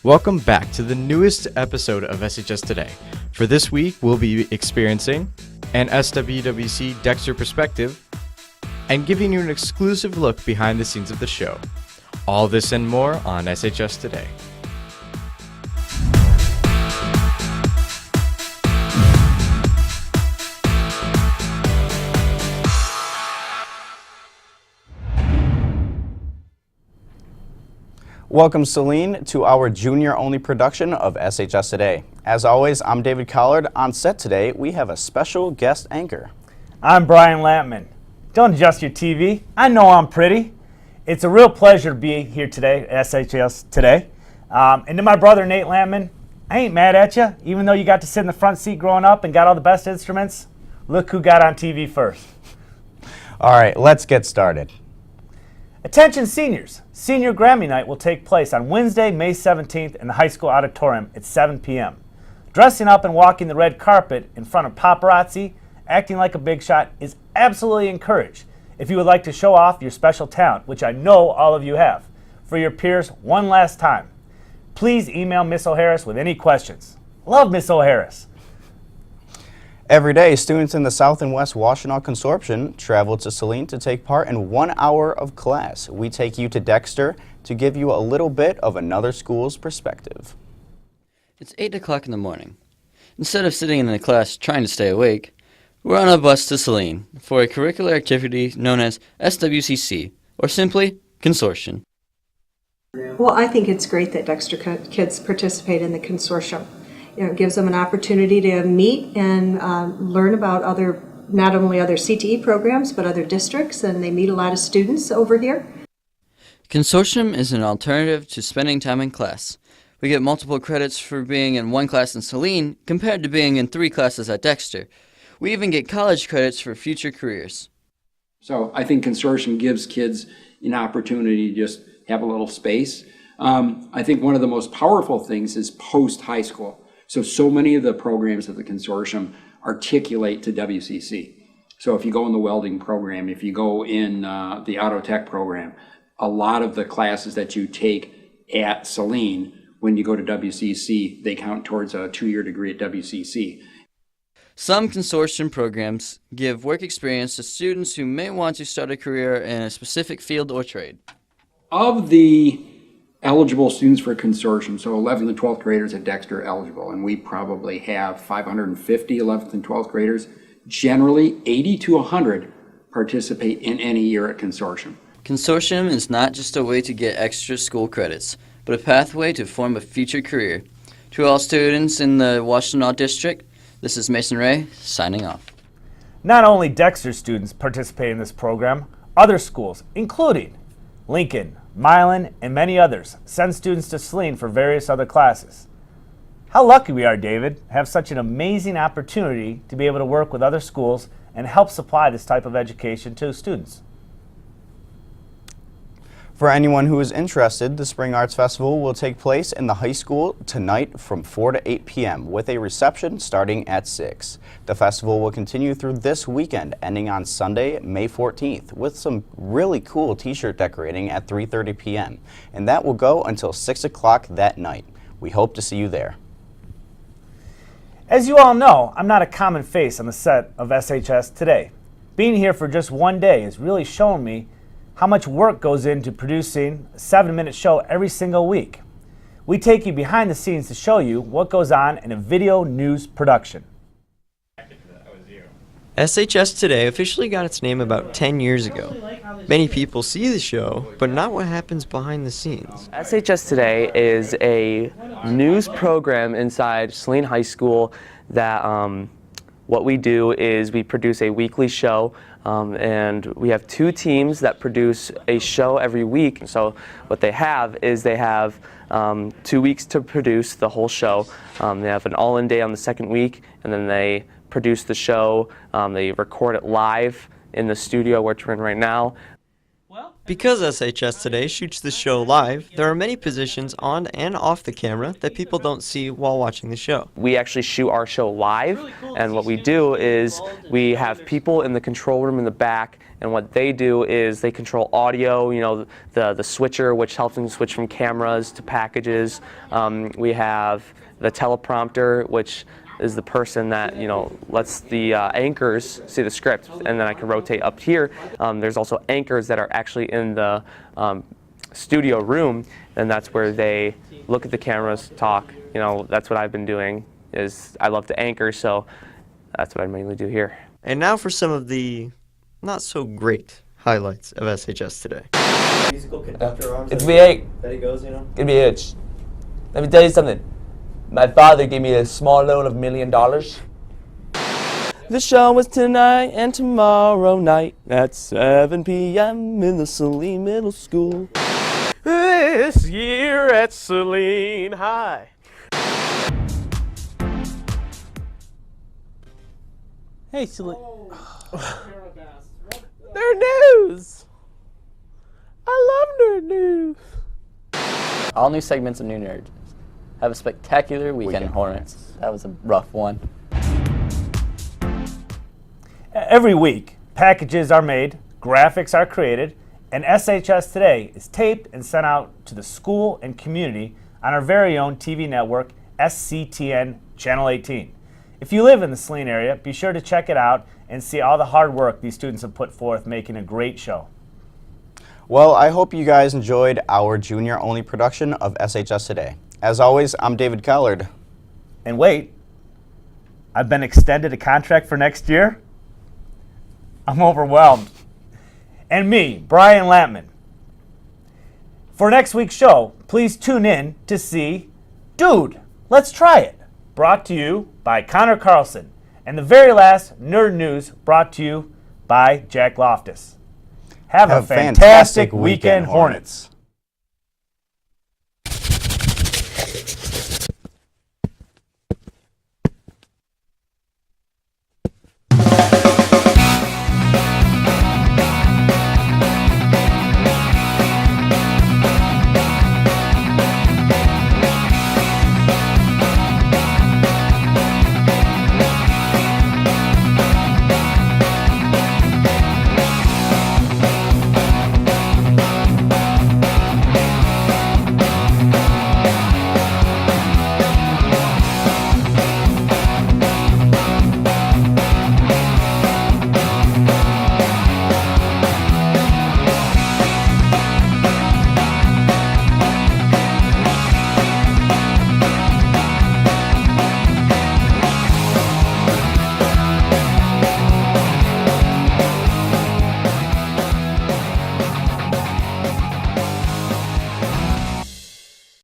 Welcome back to the newest episode of SHS Today. For this week, we'll be experiencing an SWWC Dexter perspective and giving you an exclusive look behind the scenes of the show. All this and more on SHS Today. Welcome, Saline, to our junior-only production of SHS Today. As always, I'm David Collard. On set today, we have a special guest anchor. I'm Brian Lampman. Don't adjust your TV. I know I'm pretty. It's a real pleasure to be here today at SHS Today. And to my brother, Nate Lampman, I ain't mad at you, even though you got to sit in the front seat growing up and got all the best instruments. Look who got on TV first. All right, let's get started. Attention seniors, Senior Grammy Night will take place on Wednesday, May 17th in the high school auditorium at 7 p.m. Dressing up and walking the red carpet in front of paparazzi, acting like a big shot is absolutely encouraged. If you would like to show off your special talent, which I know all of you have, for your peers one last time, please email Miss O'Harris with any questions. Love Miss O'Harris. Every day, students in the South and West Washtenaw Consortium travel to Saline to take part in 1 hour of class. We take you to Dexter to give you a little bit of another school's perspective. It's 8 o'clock in the morning. Instead of sitting in the class trying to stay awake, we're on a bus to Saline for a curricular activity known as SWWC, or simply Consortium. Well, I think it's great that Dexter kids participate in the consortium. You know, it gives them an opportunity to meet and learn about not only other CTE programs, but other districts, and they meet a lot of students over here. Consortium is an alternative to spending time in class. We get multiple credits for being in one class in Saline compared to being in 3 classes at Dexter. We even get college credits for future careers. So I think Consortium gives kids an opportunity to just have a little space. I think one of the most powerful things is post-high school. So many of the programs of the consortium articulate to WCC. So if you go in the welding program, if you go in the auto tech program, a lot of the classes that you take at Saline, when you go to WCC, they count towards a 2-year degree at WCC. Some consortium programs give work experience to students who may want to start a career in a specific field or trade. Of the eligible students for a consortium, so 11th and 12th graders at Dexter are eligible, and we probably have 550 11th and 12th graders. Generally, 80 to 100 participate in any year at consortium. Consortium is not just a way to get extra school credits, but a pathway to form a future career. To all students in the Washtenaw district, this is Mason Ray, signing off. Not only Dexter students participate in this program, other schools, including Lincoln, Milan, and many others, send students to Saline for various other classes. How lucky we are, David, to have such an amazing opportunity to be able to work with other schools and help supply this type of education to students. For anyone who is interested, the Spring Arts Festival will take place in the high school tonight from 4 to 8 p.m. with a reception starting at 6. The festival will continue through this weekend, ending on Sunday, May 14th, with some really cool t-shirt decorating at 3:30 p.m. And that will go until 6 o'clock that night. We hope to see you there. As you all know, I'm not a common face on the set of SHS Today. Being here for just one day has really shown me how much work goes into producing a 7-minute show every single week. We take you behind the scenes to show you what goes on in a video news production. SHS Today officially got its name about 10 years ago. Many people see the show, but not what happens behind the scenes. SHS Today is a news program inside Saline High School that what we do is we produce a weekly show, and we have 2 teams that produce a show every week. So what they have is they have 2 weeks to produce the whole show. They have an all-in day on the second week, and then they produce the show. They record it live in the studio which we're in right now. Well, Because SHS Today shoots the show live, there are many positions on and off the camera that people don't see while watching the show. We actually shoot our show live, and what we do is we have people in the control room in the back, and what they do is they control audio, you know, the switcher, which helps them switch from cameras to packages. We have the teleprompter, which is the person that, you know, lets the anchors see the script, and then I can rotate up here. There's also anchors that are actually in the studio room, and that's where they look at the cameras, talk. You know, that's what I've been doing. Is I love to anchor, so that's what I mainly do here. And now for some of the not so great highlights of SHS Today. It's V8. It's V8. Let me tell you something. My father gave me a small loan of $1 million. The show is tonight and tomorrow night at 7 p.m. in the Saline Middle School. This year at Saline High. Hey, Saline. Nerd news. I love nerd news. All new segments of New Nerds. Have a spectacular weekend, Hornets. That was a rough one. Every week, packages are made, graphics are created, and SHS Today is taped and sent out to the school and community on our very own TV network, SCTN Channel 18. If you live in the Saline area, be sure to check it out and see all the hard work these students have put forth making a great show. Well, I hope you guys enjoyed our junior-only production of SHS Today. As always, I'm David Collard. And wait, I've been extended a contract for next year? I'm overwhelmed. And me, Brian Lampman. For next week's show, please tune in to see Dude, Let's Try It, brought to you by Connor Carlson, and the very last Nerd News brought to you by Jack Loftus. Have a fantastic weekend, Hornets.